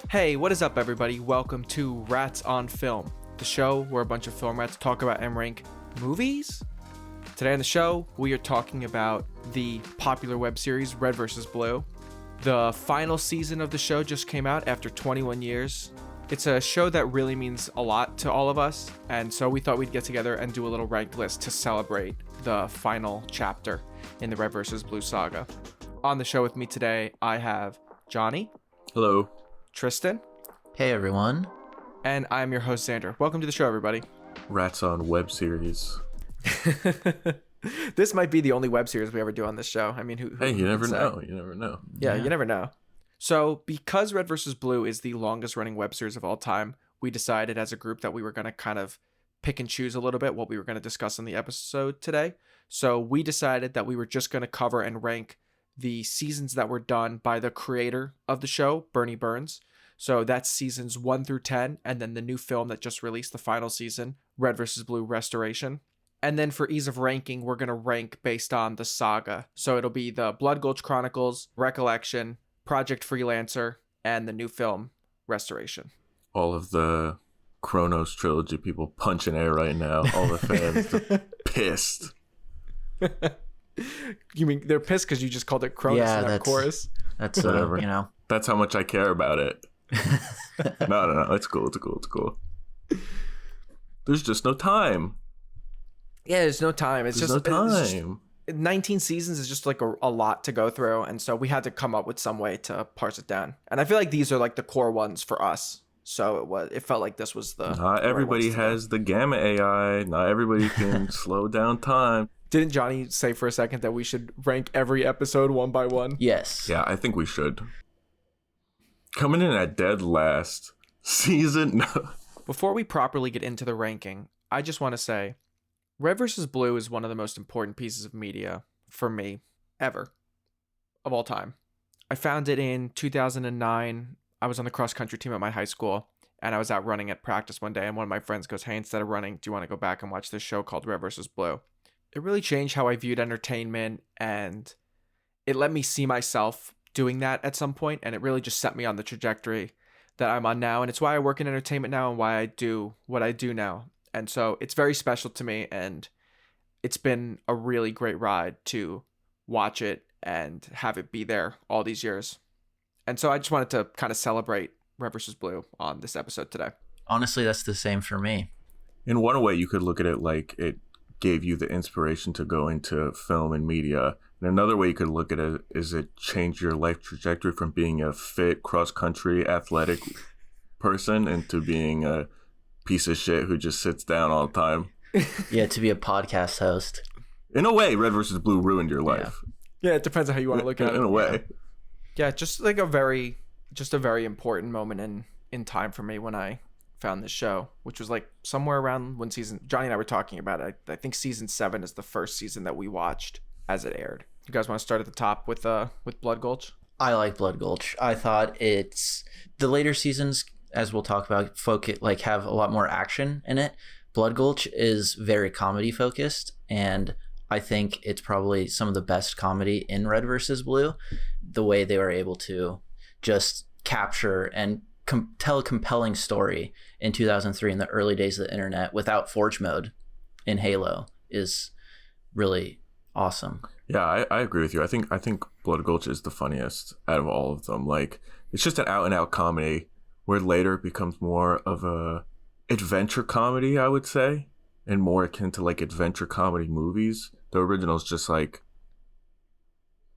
Hey, what is up, everybody? Welcome to Rats on Film, the show where a bunch of film rats talk about and rank movies. Today on the show, we are talking about the popular web series Red vs. Blue. The final season of the show just came out after 21 years. It's a show that really means a lot to all of us, and so we thought we'd get together and do a little ranked list to celebrate the final chapter in the Red vs. Blue saga. On the show with me today, I have Jonnie. Hello. Tristan. Hey, everyone. And I'm your host, Xander. Welcome to the show, everybody. Rats on web series. This might be the only web series we ever do on this show. I mean, Hey, you never know. You never know. Yeah, you never know. So, because Red vs. Blue is the longest running web series of all time, we decided as a group that we were going to kind of pick and choose a little bit what we were going to discuss in the episode today. So, we decided that we were just going to cover and rank the seasons that were done by the creator of the show, Bernie Burns. So that's seasons 1 through 10, and then the new film that just released, the final season, Red vs. Blue Restoration. And then for ease of ranking, we're going to rank based on the saga. So it'll be the Blood Gulch Chronicles, Recollection, Project Freelancer, and the new film, Restoration. All of the Chronos trilogy people punching air right now. All the fans are pissed. You mean they're pissed because you just called it Cronus in that chorus? That's whatever. That's how much I care about it. No. It's cool. There's just no time. Yeah, there's no time. It's no time. 19 seasons is just like a lot to go through, and so we had to come up with some way to parse it down. And I feel like these are like the core ones for us. So it felt like this was the. Not everybody has the Gamma AI. Not everybody can slow down time. Didn't Jonnie say for a second that we should rank every episode one by one? Yes. Yeah, I think we should. Coming in at dead last season. Before we properly get into the ranking, I just want to say Red vs. Blue is one of the most important pieces of media for me ever, of all time. I found it in 2009. I was on the cross country team at my high school, and I was out running at practice one day, and one of my friends goes, "Hey, instead of running, do you want to go back and watch this show called Red vs. Blue?" It really changed how I viewed entertainment, and it let me see myself doing that at some point, and it really just set me on the trajectory that I'm on now, and it's why I work in entertainment now and why I do what I do now. And so it's very special to me, and it's been a really great ride to watch it and have it be there all these years. And so I just wanted to kind of celebrate Red vs. Blue on this episode today. Honestly, that's the same for me. In one way, you could look at it like it gave you the inspiration to go into film and media. And another way you could look at it is it changed your life trajectory from being a fit cross-country athletic person into being a piece of shit who just sits down all the time. Yeah, to be a podcast host. In a way, Red vs. Blue ruined your life. Yeah, it depends on how you want to look at it. In a way. Yeah, just like a very important moment in time for me when I found this show, which was like somewhere around when Jonnie and I were talking about it. I think season 7 is the first season that we watched as it aired. You guys want to start at the top with Blood Gulch? I like Blood Gulch. I thought it's the later seasons, as we'll talk about, have a lot more action in it. Blood Gulch is very comedy focused, and I think it's probably some of the best comedy in Red vs. Blue. The way they were able to just capture and tell a compelling story in 2003 in the early days of the internet without Forge mode in Halo is really awesome. Yeah, I agree with you. I think Blood Gulch is the funniest out of all of them. Like, it's just an out and out comedy where later it becomes more of a adventure comedy, I would say, and more akin to like adventure comedy movies. The original is just like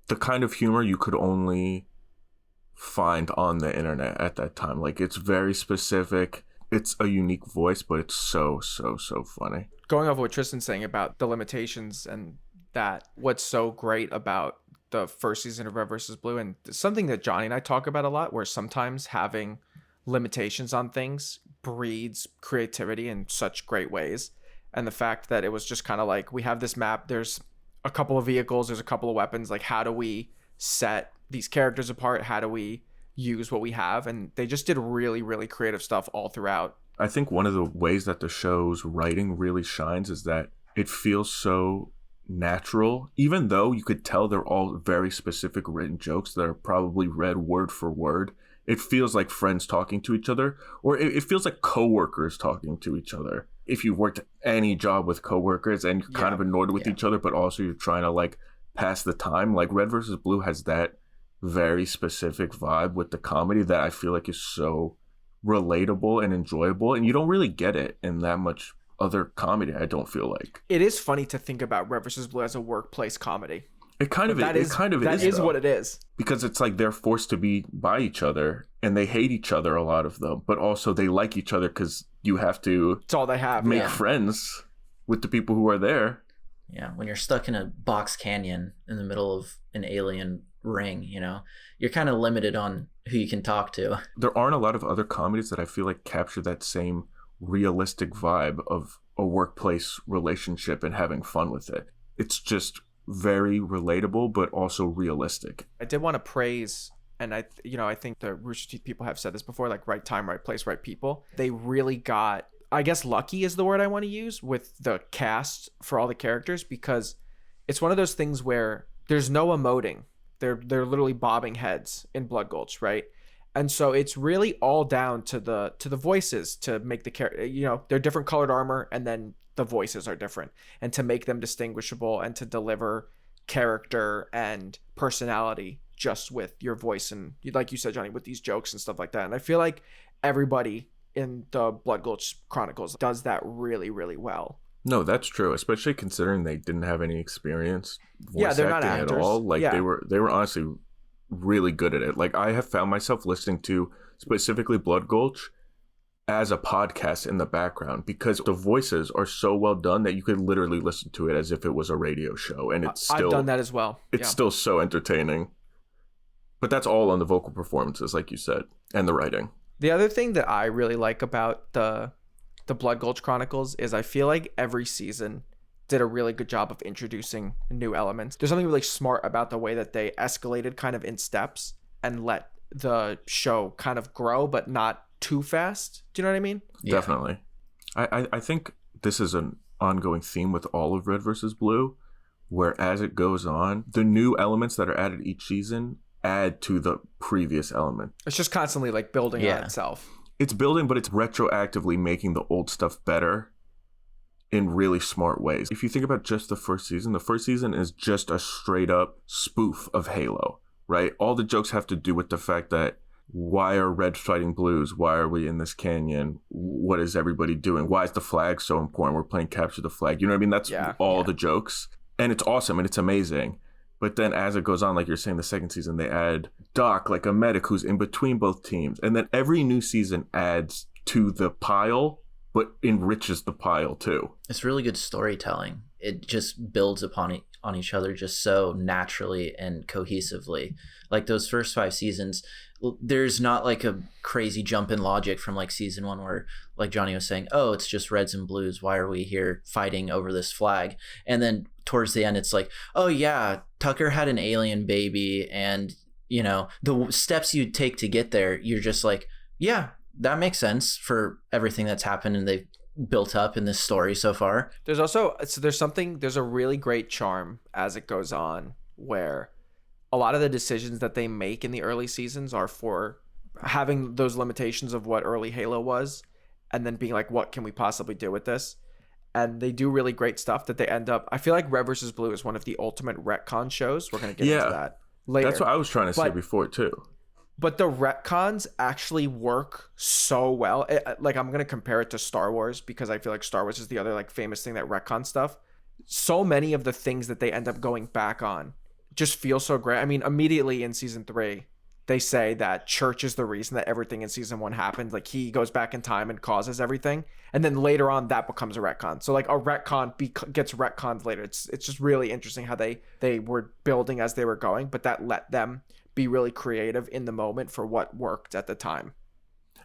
the kind of humor you could only find on the internet at that time. Like, it's very specific. It's a unique voice, but it's so funny. Going off what Tristan's saying about the limitations and that, what's so great about the first season of Red vs. Blue, and something that Jonnie and I talk about a lot, where sometimes having limitations on things breeds creativity in such great ways. And the fact that it was just kind of like, we have this map, there's a couple of vehicles, there's a couple of weapons, like how do we set these characters apart, how do we use what we have? And they just did really creative stuff all throughout. I think one of the ways that the show's writing really shines is that it feels so natural, even though you could tell they're all very specific written jokes that are probably read word for word. It feels like friends talking to each other, or it feels like coworkers talking to each other. If you worked any job with coworkers and you're kind of annoyed with each other, but also you're trying to like pass the time, like Red versus Blue has that very specific vibe with the comedy that I feel like is so relatable and enjoyable, and you don't really get it in that much other comedy. I don't feel like it is funny to think about Red vs. Blue as a workplace comedy. It kind of that is what it is, because it's like they're forced to be by each other and they hate each other, a lot of them, but also they like each other because you have to. It's all they have. Make friends with the people who are there. Yeah, when you're stuck in a box canyon in the middle of an alien ring, you know, you're kind of limited on who you can talk to. There aren't a lot of other comedies that I feel like capture that same realistic vibe of a workplace relationship and having fun with it. It's just very relatable, but also realistic. I did want to praise, and I think the Rooster Teeth people have said this before, like right time, right place, right people. They really got, I guess lucky is the word I want to use, with the cast for all the characters, because it's one of those things where there's no emoting. They're literally bobbing heads in Blood Gulch, right? And so it's really all down to the voices to make the character, you know, they're different colored armor, and then the voices are different, and to make them distinguishable and to deliver character and personality just with your voice and, like you said, Jonnie, with these jokes and stuff like that. And I feel like everybody in the Blood Gulch Chronicles does that really, really well. No, that's true, especially considering they didn't have any experience they're not actors at all. Like they were honestly really good at it. Like I have found myself listening to specifically Blood Gulch as a podcast in the background, because the voices are so well done that you could literally listen to it as if it was a radio show, and it's still, I've done that as well. It's still so entertaining. But that's all on the vocal performances, like you said, and the writing. The other thing that I really like about the Blood Gulch Chronicles is I feel like every season did a really good job of introducing new elements. There's something really smart about the way that they escalated kind of in steps and let the show kind of grow, but not too fast. Do you know what I mean? Yeah. Definitely. I think this is an ongoing theme with all of Red versus Blue, where as it goes on, the new elements that are added each season add to the previous element. It's just constantly like building on itself. It's building, but it's retroactively making the old stuff better in really smart ways. If you think about just the first season is just a straight up spoof of Halo, right? All the jokes have to do with the fact that why are red fighting blues? Why are we in this canyon? What is everybody doing? Why is the flag so important? We're playing capture the flag. You know what I mean? That's all the jokes. And it's awesome and it's amazing. But then as it goes on, like you're saying, the second season, they add Doc, like a medic who's in between both teams. And then every new season adds to the pile, but enriches the pile too. It's really good storytelling. It just builds upon on each other just so naturally and cohesively. Like those first 5 seasons, there's not like a crazy jump in logic from like season 1 where, like Jonnie was saying, oh, it's just reds and blues. Why are we here fighting over this flag? And then towards the end, it's like, oh yeah, Tucker had an alien baby, and you know, the steps you take to get there, you're just like, yeah, that makes sense for everything that's happened and they've built up in this story so far. There's a really great charm as it goes on, where a lot of the decisions that they make in the early seasons are for having those limitations of what early Halo was, and then being like, what can we possibly do with this? And they do really great stuff that they end up. I feel like Red vs. Blue is one of the ultimate retcon shows. We're going to get into that later. That's what I was trying to say before too. But the retcons actually work so well. Like I'm going to compare it to Star Wars, because I feel like Star Wars is the other like famous thing that retcon stuff. So many of the things that they end up going back on just feel so great. I mean, immediately in season 3, they say that Church is the reason that everything in season 1 happened. Like he goes back in time and causes everything. And then later on that becomes a retcon. So like a retcon gets retconned later. It's just really interesting how they were building as they were going, but that let them be really creative in the moment for what worked at the time.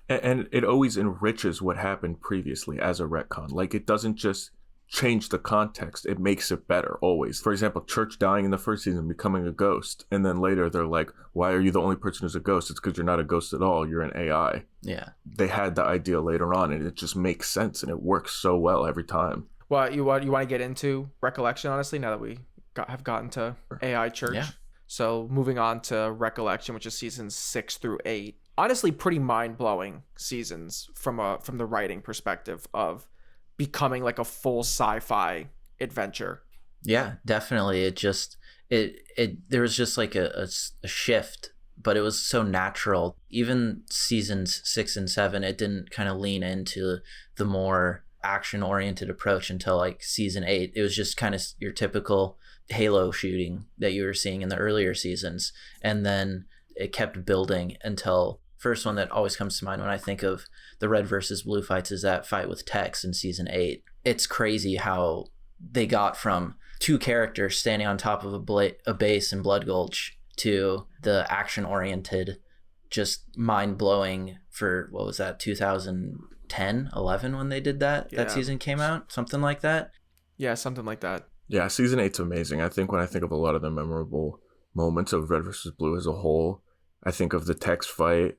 And it always enriches what happened previously as a retcon. Like it doesn't just change the context, it makes it better always. For example, Church dying in the first season, becoming a ghost, and then later they're like, why are you the only person who's a ghost? It's because you're not a ghost at all, you're an AI. Yeah, they had the idea later on, and it just makes sense and it works so well every time. Well, you want to get into Recollection, honestly, now that we have gotten to AI Church. Yeah. So moving on to Recollection, which is seasons 6 through 8. Honestly, pretty mind-blowing seasons from the writing perspective of becoming like a full sci-fi adventure. Yeah, definitely. There was just like a shift, but it was so natural. Even seasons 6 and 7, it didn't kind of lean into the more action-oriented approach until like season 8. It was just kind of your typical Halo shooting that you were seeing in the earlier seasons, and then it kept building until first one that always comes to mind when I think of the red versus blue fights is that fight with Tex in season 8. It's crazy how they got from two characters standing on top of a base in Blood Gulch to the action-oriented, just mind-blowing for, what was that, 2010, 11 when they did that? Yeah. That season came out? Something like that? Yeah, something like that. Yeah, season 8's amazing. I think when I think of a lot of the memorable moments of Red versus Blue as a whole, I think of the Tex fight.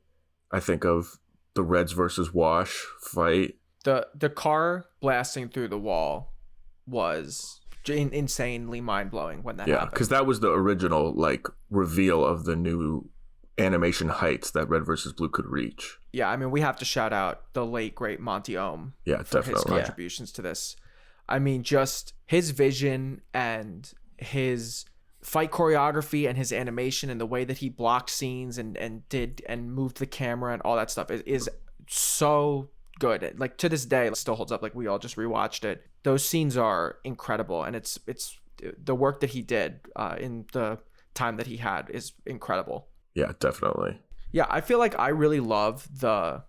I think of the Reds versus Wash fight. The car blasting through the wall was insanely mind-blowing when that happened. Yeah, because that was the original like reveal of the new animation heights that Red versus Blue could reach. Yeah, I mean, we have to shout out the late great Monty Ohm for his contributions to this. I mean, just his vision and his fight choreography and his animation and the way that he blocked scenes and moved the camera and all that stuff is so good. Like to this day, it still holds up. Like we all just rewatched it. Those scenes are incredible, and it's the work that he did in the time that he had is incredible. Yeah, definitely. Yeah, I feel like I really love the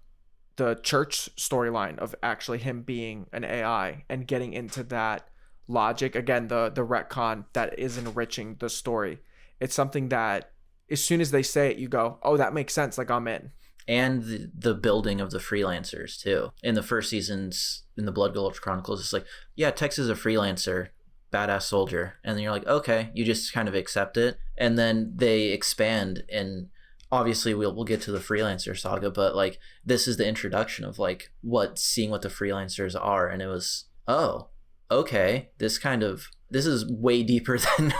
church storyline of actually him being an AI and getting into that logic. Again, the retcon that is enriching the story. It's something that as soon as they say it, you go, oh, that makes sense. Like I'm in. And the building of the freelancers too. In the first seasons in the Blood Gulch Chronicles, it's like, yeah, Tex is a freelancer, badass soldier. And then you're like, okay, you just kind of accept it. And then they expand, and obviously we'll get to the freelancer saga, but like this is the introduction of like seeing what the freelancers are. And it was, oh, okay, this is way deeper than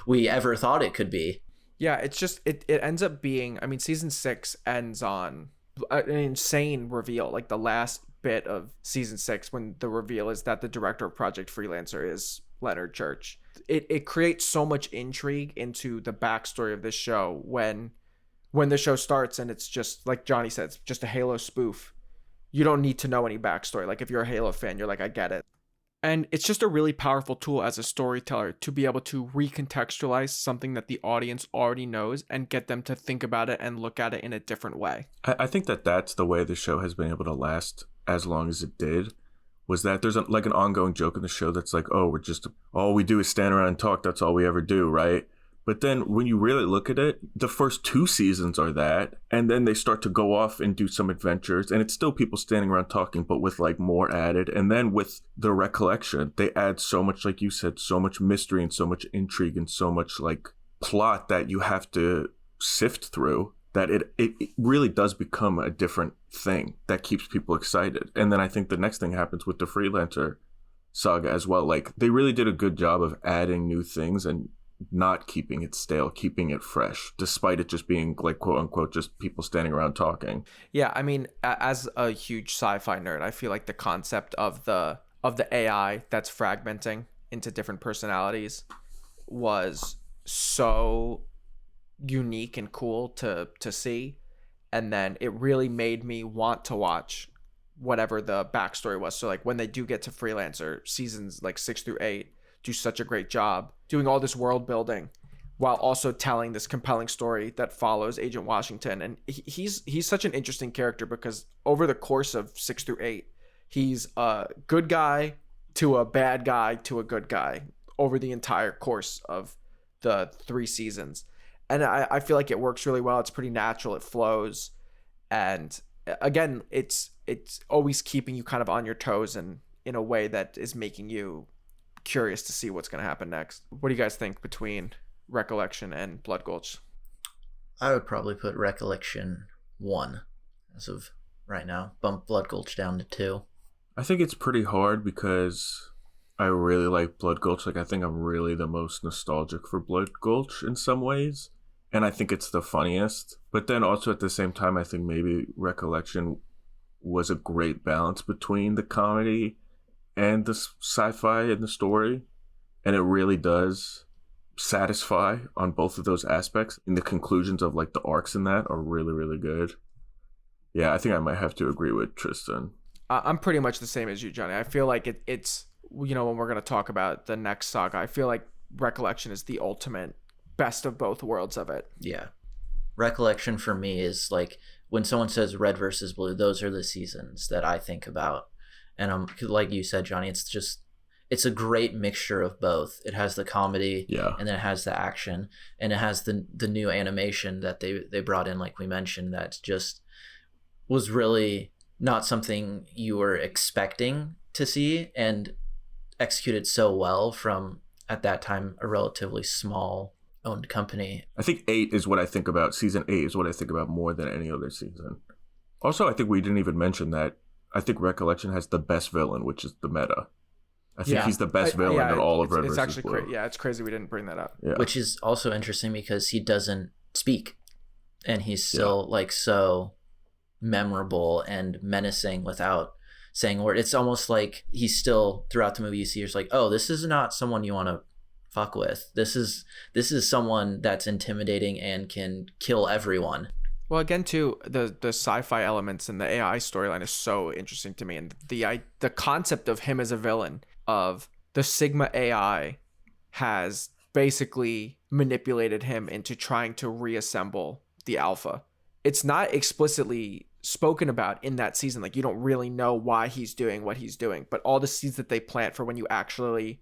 we ever thought it could be. Yeah, it's just it ends up being, I mean, season 6 ends on an insane reveal. Like the last bit of season 6, when the reveal is that the director of Project Freelancer is Leonard Church. It creates so much intrigue into the backstory of this show when the show starts, and it's just like Jonnie said, it's just a Halo spoof. You don't need to know any backstory. Like if you're a Halo fan, you're like, I get it. And it's just a really powerful tool as a storyteller to be able to recontextualize something that the audience already knows and get them to think about it and look at it in a different way. I think that's the way the show has been able to last as long as it did, was that there's like an ongoing joke in the show that's like, oh, all we do is stand around and talk. That's all we ever do, right? But then when you really look at it, the first 2 seasons are that, and then they start to go off and do some adventures, and it's still people standing around talking, but with like more added. And then with the Recollection, they add so much, like you said, so much mystery and so much intrigue and so much like plot that you have to sift through, that it really does become a different thing that keeps people excited. And then I think the next thing happens with the Freelancer saga as well. Like they really did a good job of adding new things and not keeping it stale, keeping it fresh, despite it just being like quote unquote just people standing around talking. Yeah, I mean, as a huge sci-fi nerd, I feel like the concept of the AI that's fragmenting into different personalities was so unique and cool to see, and then it really made me want to watch whatever the backstory was. So like when they do get to Freelancer, seasons like 6 through 8 do such a great job doing all this world building while also telling this compelling story that follows Agent Washington. And he's such an interesting character because over the course of 6 through 8, he's a good guy to a bad guy to a good guy over the entire course of the 3 seasons. And I feel like it works really well. It's pretty natural. It flows. And again, it's always keeping you kind of on your toes and in a way that is making you curious to see what's going to happen next. What do you guys think between Recollection and Blood Gulch? I would probably put Recollection 1 as of right now. Bump Blood Gulch down to 2. I think it's pretty hard because I really like Blood Gulch. Like, I think I'm really the most nostalgic for Blood Gulch in some ways. And I think it's the funniest. But then also at the same time, I think maybe Recollection was a great balance between the comedy and the sci-fi and the story. And it really does satisfy on both of those aspects. And the conclusions of like the arcs in that are really, really good. Yeah, I think I might have to agree with Tristan. I'm pretty much the same as you, Johnny. I feel like it's, you know, when we're going to talk about the next saga, I feel like Recollection is the ultimate best of both worlds of it. Yeah. Recollection for me is like when someone says red versus blue, those are the seasons that I think about. And like you said, Johnny, it's a great mixture of both. It has the comedy, Yeah. and then it has the action, and it has the new animation that they brought in, like we mentioned, that just was really not something you were expecting to see, and executed so well from, at that time, a relatively small owned company. I think season 8 is what I think about more than any other season. Also, I think we didn't even mention that I think Recollection has the best villain, which is the Meta. I think he's the best villain in all of Red it's versus actually Blue. yeah, it's crazy we didn't bring that up. Yeah. Which is also interesting because he doesn't speak, and he's still like so memorable and menacing without saying a word. It's almost like he's still, throughout the movie, you see it's like, oh, this is not someone you want to fuck with. This is someone that's intimidating and can kill everyone. Well, again, too, the sci-fi elements and the AI storyline is so interesting to me, and the concept of him as a villain, of the Sigma AI has basically manipulated him into trying to reassemble the Alpha. It's not explicitly spoken about in that season. Like, you don't really know why he's doing what he's doing, but all the seeds that they plant for when you actually,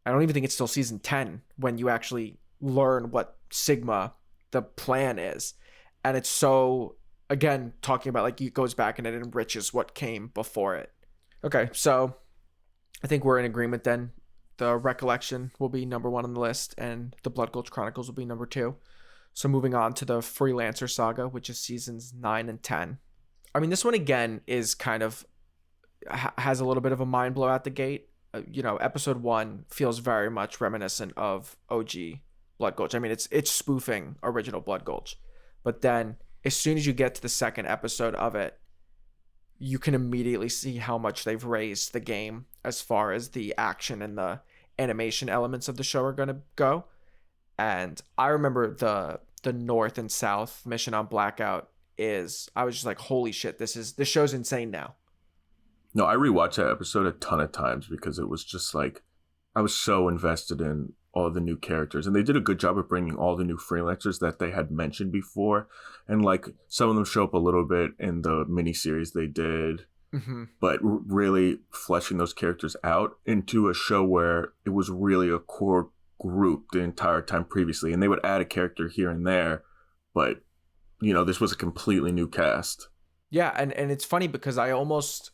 I don't even think it's still season 10 when you actually learn what Sigma, the plan is. And it's so, again, talking about like it goes back and it enriches what came before it. Okay, so I think we're in agreement then. The Recollection will be number 1 on the list, and the Blood Gulch Chronicles will be number 2. So moving on to the Freelancer saga, which is seasons 9 and 10. I mean, this one again is kind of has a little bit of a mind blow out the gate. Episode 1 feels very much reminiscent of OG Blood Gulch. I mean, it's spoofing original Blood Gulch. But then as soon as you get to the second episode of it, you can immediately see how much they've raised the game as far as the action and the animation elements of the show are going to go. And I remember the North and South mission on Blackout I was just like, holy shit, this show's insane now. No, I rewatched that episode a ton of times because it was just like, I was so invested in all the new characters, and they did a good job of bringing all the new freelancers that they had mentioned before, and like some of them show up a little bit in the miniseries they did, but really fleshing those characters out into a show where it was really a core group the entire time previously, and they would add a character here and there, but this was a completely new cast. Yeah, and it's funny because I almost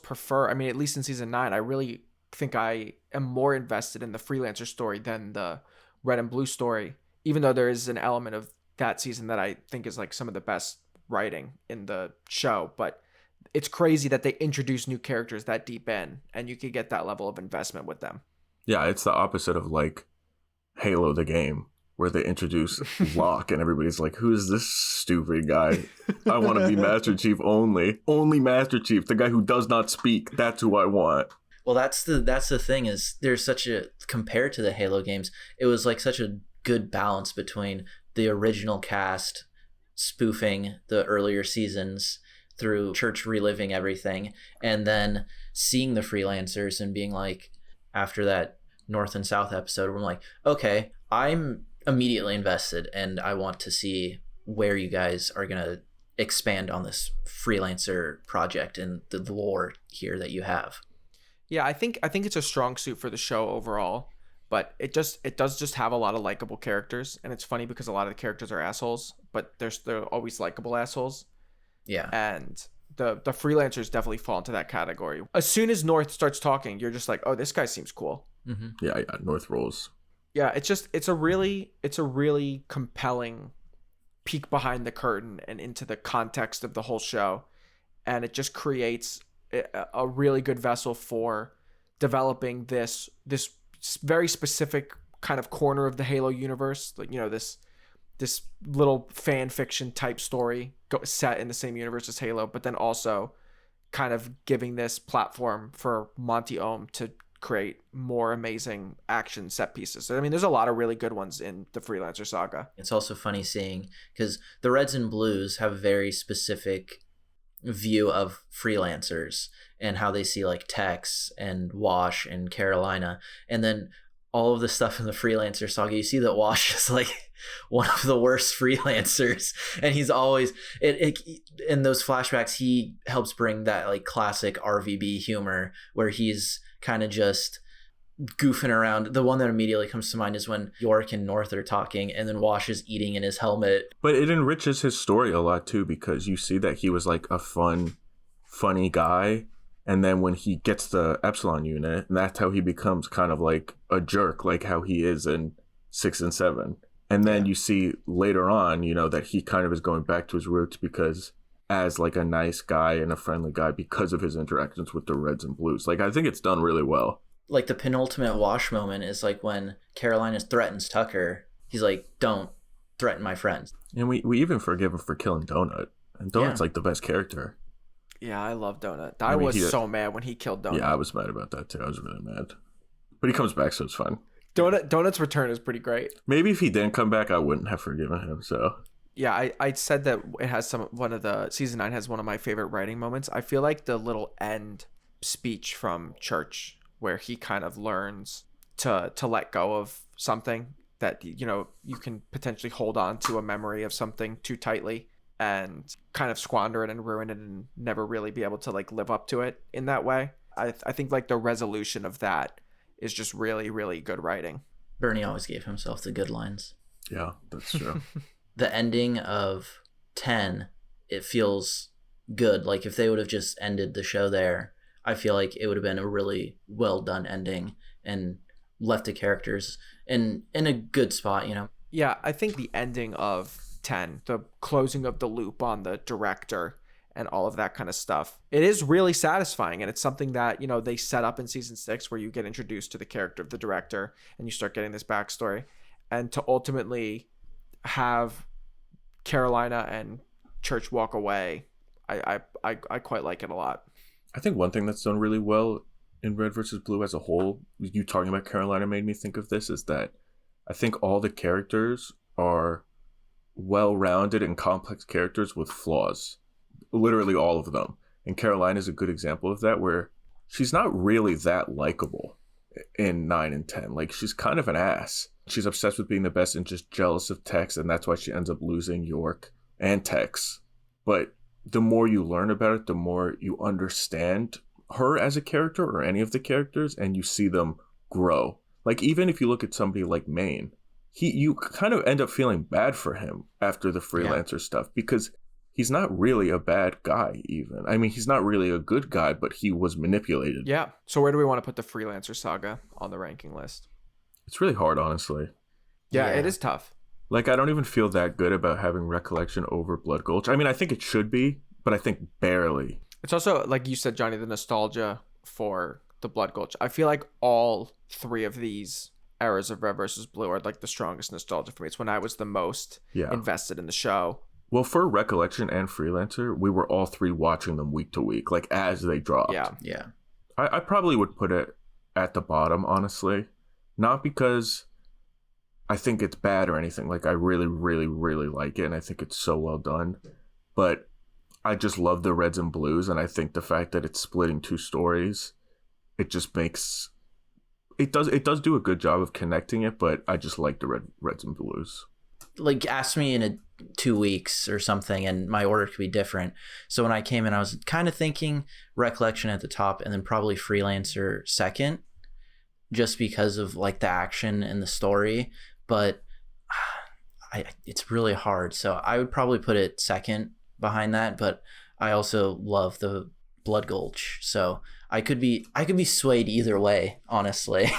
prefer, I mean, at least in season 9, I really think I am more invested in the Freelancer story than the Red and Blue story, even though there is an element of that season that I think is like some of the best writing in the show. But it's crazy that they introduce new characters that deep in, and you could get that level of investment with them. Yeah, it's the opposite of like Halo the game, where they introduce Locke and everybody's like, who's this stupid guy? I want to be Master Chief only Master Chief, the guy who does not speak. That's who I want. Well, that's the thing, is there's such a, compared to the Halo games, it was like such a good balance between the original cast spoofing the earlier seasons through Church reliving everything, and then seeing the freelancers and being like, after that North and South episode, we're like, okay, I'm immediately invested and I want to see where you guys are going to expand on this freelancer project and the lore here that you have. Yeah, I think it's a strong suit for the show overall, but it does just have a lot of likable characters, and it's funny because a lot of the characters are assholes, but they're always likable assholes. Yeah. And the freelancers definitely fall into that category. As soon as North starts talking, you're just like, oh, this guy seems cool. Mm-hmm. Yeah, North rules. Yeah, it's a really compelling peek behind the curtain and into the context of the whole show, and it just creates a really good vessel for developing this very specific kind of corner of the Halo universe, like, you know, this little fan fiction type story set in the same universe as Halo, but then also kind of giving this platform for Monty Ohm to create more amazing action set pieces. So, I mean, there's a lot of really good ones in the Freelancer saga. It's also funny seeing, because the Reds and Blues have a very specific view of freelancers and how they see like Tex and Wash and Carolina, and then all of the stuff in the Freelancer saga, you see that Wash is like one of the worst freelancers, and he's always in those flashbacks he helps bring that like classic RVB humor where he's kind of just goofing around. The one that immediately comes to mind is when York and North are talking and then Wash is eating in his helmet. But it enriches his story a lot too, because you see that he was like a funny guy, and then when he gets the Epsilon unit, and that's how he becomes kind of like a jerk, like how he is in 6 and 7. And then you see later on, you know, that he kind of is going back to his roots because as like a nice guy and a friendly guy because of his interactions with the Reds and Blues. Like, I think it's done really well. Like the penultimate Wash moment is like when Carolina threatens Tucker. He's like, don't threaten my friends. And we even forgive him for killing Donut. And Donut's like the best character. Yeah, I love Donut. I was so mad when he killed Donut. Yeah, I was mad about that too. I was really mad. But he comes back, so it's fun. Donut's return is pretty great. Maybe if he didn't come back, I wouldn't have forgiven him. So yeah, I said that it has one of the season 9 has one of my favorite writing moments. I feel like the little end speech from Church where he kind of learns to let go of something that, you know, you can potentially hold on to a memory of something too tightly and kind of squander it and ruin it and never really be able to like live up to it in that way. I think like the resolution of that is just really, really good writing. Bernie always gave himself the good lines. Yeah, that's true. The ending of 10, it feels good. Like if they would have just ended the show there, I feel like it would have been a really well done ending and left the characters in a good spot, you know? Yeah, I think the ending of 10, the closing of the loop on the director and all of that kind of stuff, it is really satisfying. And it's something that, you know, they set up in season 6 where you get introduced to the character of the director and you start getting this backstory. And to ultimately have Carolina and Church walk away, I quite like it a lot. I think one thing that's done really well in Red versus Blue as a whole, you talking about Carolina made me think of this, is that I think all the characters are well-rounded and complex characters with flaws. Literally all of them. And Carolina is a good example of that, where she's not really that likable in 9 and 10. Like, she's kind of an ass. She's obsessed with being the best and just jealous of Tex, and that's why she ends up losing York and Tex. But the more you learn about it, the more you understand her as a character or any of the characters, and you see them grow. Like, even if you look at somebody like Maine, you kind of end up feeling bad for him after the Freelancer stuff, because he's not really a bad guy even. I mean, he's not really a good guy, but he was manipulated. Yeah. So where do we want to put the Freelancer saga on the ranking list? It's really hard, honestly. Yeah, it is tough. Like, I don't even feel that good about having Recollection over Blood Gulch. I mean, I think it should be, but I think barely. It's also, like you said, Jonnie, the nostalgia for the Blood Gulch. I feel like all 3 of these eras of Red versus Blue are like the strongest nostalgia for me. It's when I was the most invested in the show. Well, for Recollection and Freelancer, we were all 3 watching them week to week, like as they dropped. Yeah. I probably would put it at the bottom, honestly. Not because I think it's bad or anything. Like, I really, really, really like it, and I think it's so well done. But I just love the Reds and Blues, and I think the fact that it's splitting 2 stories, it just makes... It does do a good job of connecting it, but I just like the Reds and Blues. Like, ask me in 2 weeks or something, and my order could be different. So when I came in, I was kind of thinking Recollection at the top, and then probably Freelancer second, just because of like the action and the story. But it's really hard. So I would probably put it second behind that. But I also love the Blood Gulch, so I could be swayed either way, honestly.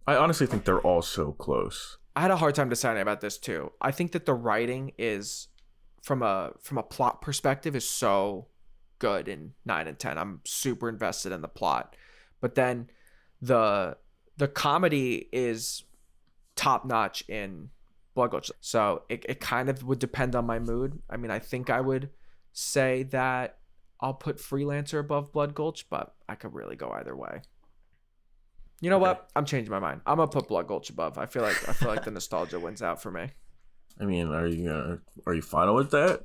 I honestly think they're all so close. I had a hard time deciding about this too. I think that the writing is from a plot perspective is so good in 9 and 10. I'm super invested in the plot. But then the comedy is top notch in Blood Gulch. So it kind of would depend on my mood. I mean, I think I would say that I'll put Freelancer above Blood Gulch, but I could really go either way. You know what? I'm changing my mind. I'm gonna put Blood Gulch above. I feel like the nostalgia wins out for me. I mean, are you final with that?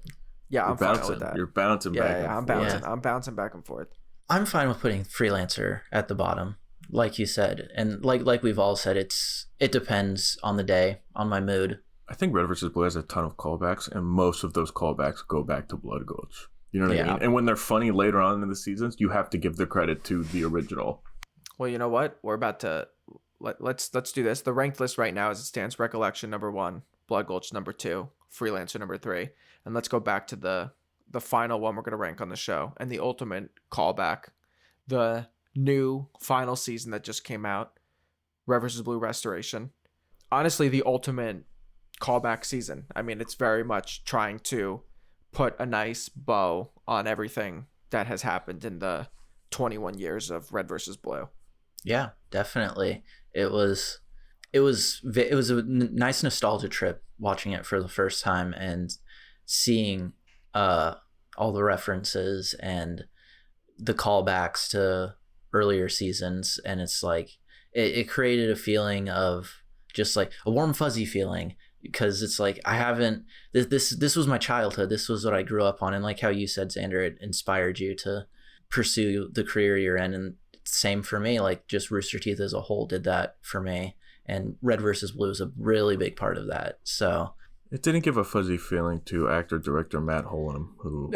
Yeah, I'm fine with that. You're bouncing back. Yeah, I'm bouncing. Yeah. I'm bouncing back and forth. I'm fine with putting Freelancer at the bottom, like you said, and like we've all said, it depends on the day, on my mood. I think Red vs. Blue has a ton of callbacks, and most of those callbacks go back to Blood Gulch. You know what I mean? And when they're funny later on in the seasons, you have to give the credit to the original. Well, you know what? We're about to let's do this. The ranked list right now as it stands: Recollection number 1, Blood Gulch number 2, Freelancer number 3, and let's go back to the final one we're going to rank on the show and the ultimate callback, the new final season that just came out, Red vs. Blue Restoration. Honestly, the ultimate callback season. I mean, it's very much trying to put a nice bow on everything that has happened in the 21 years of Red vs. Blue. Yeah, definitely. It was a nice nostalgia trip watching it for the first time and seeing all the references and the callbacks to earlier seasons, and it's like it created a feeling of just like a warm fuzzy feeling, because it's like I haven't this was my childhood, this was what I grew up on, and like how you said, Xander, it inspired you to pursue the career you're in, and same for me. Like just Rooster Teeth as a whole did that for me, and Red vs. Blue is a really big part of that. So it didn't give a fuzzy feeling to actor-director Matt Holm, who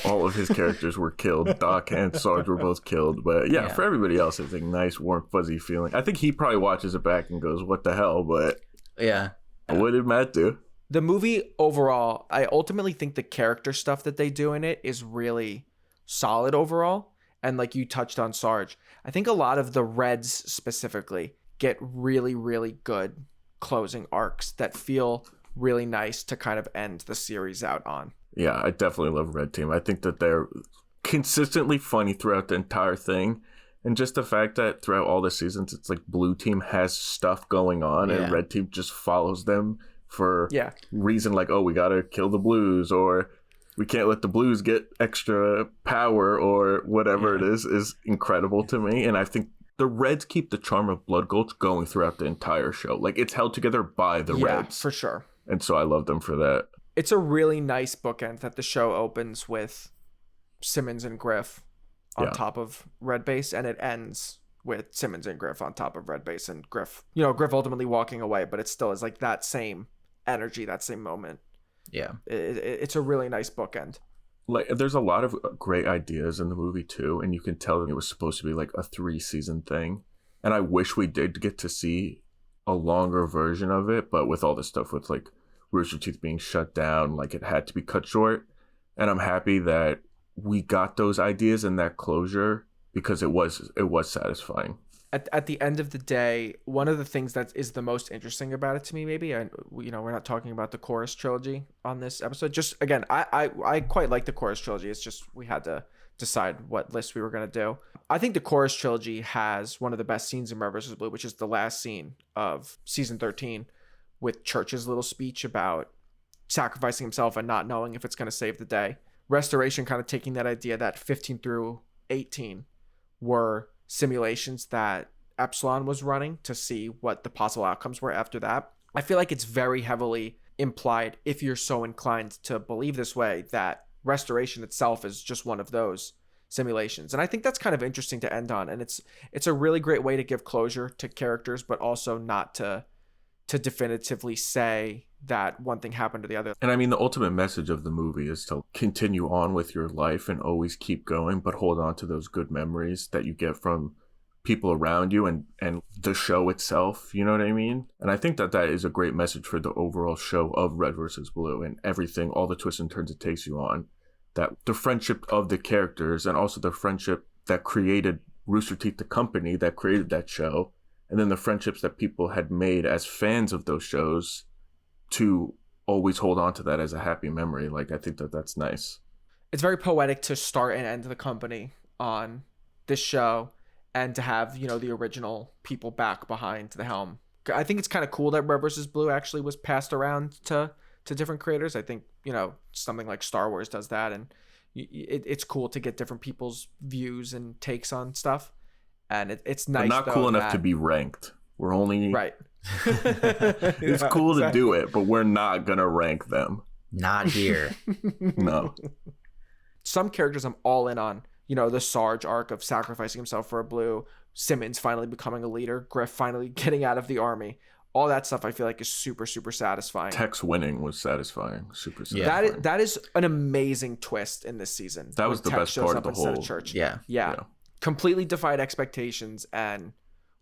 all of his characters were killed. Doc and Sarge were both killed. But yeah, for everybody else, it's a nice, warm, fuzzy feeling. I think he probably watches it back and goes, what the hell? But yeah. What did Matt do? The movie overall, I ultimately think the character stuff that they do in it is really solid overall. And like you touched on Sarge, I think a lot of the Reds specifically get really, really good closing arcs that feel really nice to kind of end the series out on. Yeah, I definitely love Red Team. I think that they're consistently funny throughout the entire thing. And just the fact that throughout all the seasons, it's like Blue Team has stuff going on and Red Team just follows them for reason like, oh, we got to kill the Blues, or we can't let the Blues get extra power, or whatever it is incredible to me. And I think the Reds keep the charm of Blood Gulch going throughout the entire show. Like, it's held together by the Reds. For sure. And so I love them for that. It's a really nice bookend that the show opens with Simmons and Griff on top of Red Base, and it ends with Simmons and Griff on top of Red Base, and Griff ultimately walking away, but it still is like that same energy, that same moment. Yeah. It's a really nice bookend. Like, there's a lot of great ideas in the movie too, and you can tell it was supposed to be like a 3-season thing. And I wish we did get to see a longer version of it, but with all this stuff with like Rooster Teeth being shut down, like it had to be cut short. And I'm happy that we got those ideas and that closure, because it was satisfying. At the end of the day, one of the things that is the most interesting about it to me, maybe, and we're not talking about the Chorus trilogy on this episode. Just again, I quite like the Chorus trilogy. It's just we had to decide what list we were going to do. I think the Chorus trilogy has one of the best scenes in Red vs. Blue, which is the last scene of season 13 with Church's little speech about sacrificing himself and not knowing if it's going to save the day. Restoration kind of taking that idea that 15 through 18 were simulations that Epsilon was running to see what the possible outcomes were after that. I feel like it's very heavily implied, if you're so inclined to believe this way, that Restoration itself is just one of those simulations. And I think that's kind of interesting to end on, and it's a really great way to give closure to characters, but also not to definitively say that one thing happened to the other. And I mean, the ultimate message of the movie is to continue on with your life and always keep going, but hold on to those good memories that you get from people around you and the show itself, you know what I mean? And I think that is a great message for the overall show of Red vs. Blue and everything, all the twists and turns it takes you on. That the friendship of the characters and also the friendship that created Rooster Teeth, the company that created that show, and then the friendships that people had made as fans of those shows, to always hold on to that as a happy memory. Like, I think that's nice. It's very poetic to start and end the company on this show. and to have, the original people back behind the helm. I think it's kind of cool that Red versus Blue actually was passed around to different creators. I think, something like Star Wars does that, and it's cool to get different people's views and takes on stuff. And it's nice. But not cool enough to be ranked. We're only right. It's cool to do it, but we're not gonna rank them. Not here. No. Some characters I'm all in on. The Sarge arc of sacrificing himself for a Blue, Simmons finally becoming a leader, Griff finally getting out of the army. All that stuff I feel like is super, super satisfying. Tex winning was satisfying. Super satisfying. Yeah. That is an amazing twist in this season. That was the Tex best part of the whole. Church. Yeah. Completely defied expectations and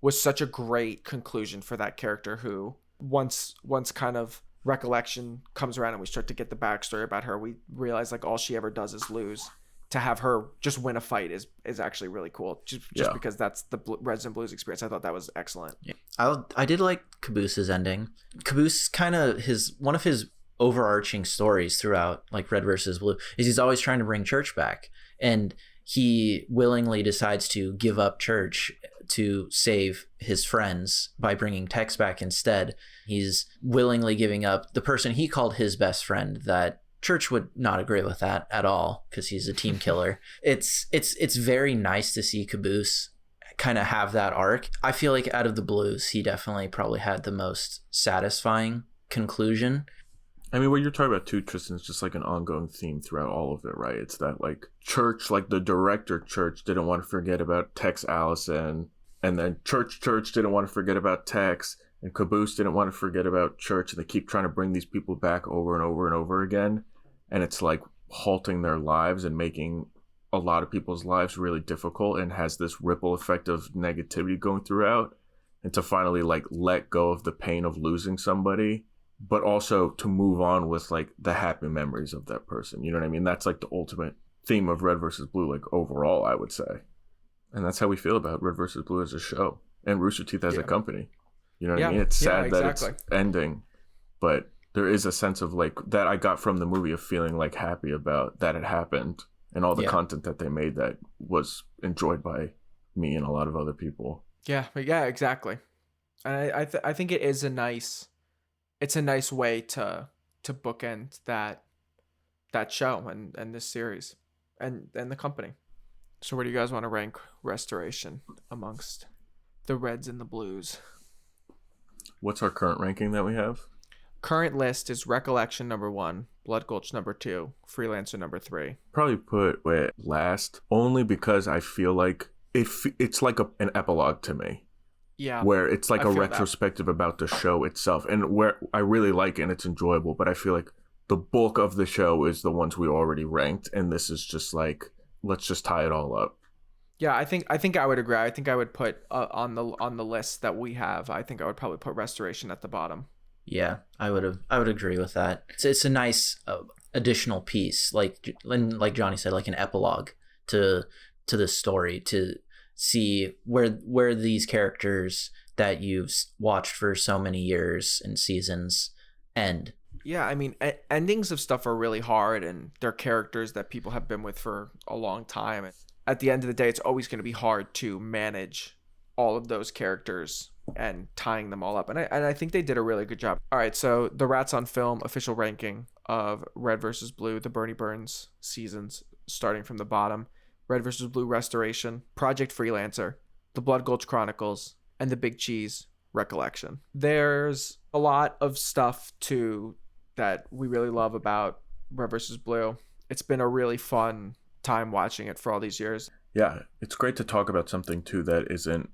was such a great conclusion for that character who once kind of Recollection comes around and we start to get the backstory about her, we realize like all she ever does is lose. To have her just win a fight is actually really cool. Just because that's the Reds and Blues experience. I thought that was excellent. Yeah. I did like Caboose's ending. Caboose kind of one of his overarching stories throughout like Red versus Blue is he's always trying to bring Church back, and he willingly decides to give up Church to save his friends by bringing Tex back instead. He's willingly giving up the person he called his best friend that Church would not agree with that at all because he's a team killer. It's very nice to see Caboose kind of have that arc. I feel like out of the Blues, he definitely probably had the most satisfying conclusion. I mean, what you're talking about too, Tristan, is just like an ongoing theme throughout all of it, right? It's that like Church, like the director Church didn't want to forget about Tex Allison, and then Church didn't want to forget about Tex, and Caboose didn't want to forget about Church, and they keep trying to bring these people back over and over and over again. And it's like halting their lives and making a lot of people's lives really difficult, and has this ripple effect of negativity going throughout. And to finally like let go of the pain of losing somebody, but also to move on with like the happy memories of that person. You know what I mean? That's like the ultimate theme of Red versus Blue, like overall, I would say. And that's how we feel about Red versus Blue as a show and Rooster Teeth as a company. You know what I mean? It's sad that it's ending, but there is a sense of like that I got from the movie of feeling like happy about that it happened, and all the content that they made that was enjoyed by me and a lot of other people. Yeah, exactly. And I think it is a nice way to bookend that show and this series and the company. So where do you guys want to rank Restoration amongst the Reds and the Blues? What's our current ranking that we have? Current list is Recollection number 1, Blood Gulch number 2, Freelancer number 3. Probably put last, only because I feel like it's like an epilogue to me. Yeah. Where it's like a retrospective about the show itself, and where I really like it and it's enjoyable, but I feel like the bulk of the show is the ones we already ranked, and this is just like, let's just tie it all up. Yeah, I think I would agree. I think I would put on the list that we have, I think I would probably put Restoration at the bottom. Yeah, I would agree with that. It's a nice additional piece, like Jonnie said, like an epilogue to the story, to see where these characters that you've watched for so many years and seasons end. Yeah, I mean, endings of stuff are really hard, and they're characters that people have been with for a long time. At the end of the day, it's always going to be hard to manage all of those characters and tying them all up, and I think they did a really good job. All right, so the Rats on Film official ranking of Red versus Blue, the Bernie Burns seasons, starting from the bottom: Red versus Blue Restoration, Project Freelancer, The Blood Gulch Chronicles, and The Big Cheese Recollection. There's a lot of stuff too that we really love about Red versus Blue. It's been a really fun time watching it for all these years. Yeah, it's great to talk about something too that isn't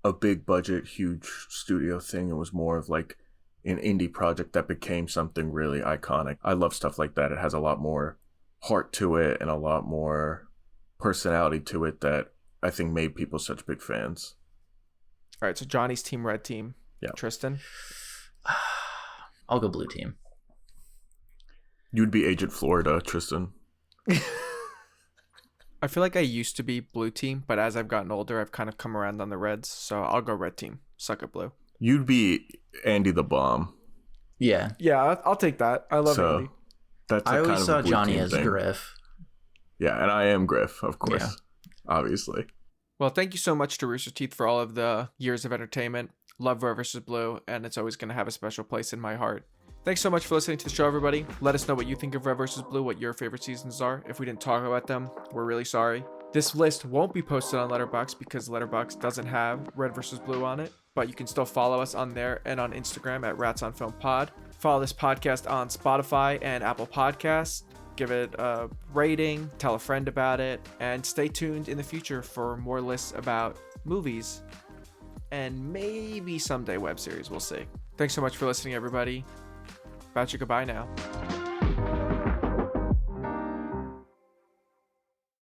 a big budget, huge studio thing. It was more of like an indie project that became something really iconic. I love stuff like that. It has a lot more heart to it and a lot more personality to it that I think made people such big fans. All right, so Johnny's team, Red team. Yeah. Tristan? I'll go Blue team. You'd be Agent Florida, Tristan. I feel like I used to be Blue team, but as I've gotten older, I've kind of come around on the Reds, so I'll go Red team. Suck it, Blue. You'd be Andy the Bomb. Yeah. Yeah, I'll take that. I love Andy. I always saw Jonnie as Griff. Yeah, and I am Griff, of course. Yeah. Obviously. Well, thank you so much to Rooster Teeth for all of the years of entertainment. Love Red vs. Blue, and it's always going to have a special place in my heart. Thanks so much for listening to the show, everybody. Let us know what you think of Red vs. Blue, what your favorite seasons are. If we didn't talk about them, we're really sorry. This list won't be posted on Letterboxd because Letterboxd doesn't have Red vs. Blue on it, but you can still follow us on there and on Instagram at Rats on Film Pod. Follow this podcast on Spotify and Apple Podcasts. Give it a rating, tell a friend about it, and stay tuned in the future for more lists about movies and maybe someday web series. We'll see. Thanks so much for listening, everybody. About you, goodbye now.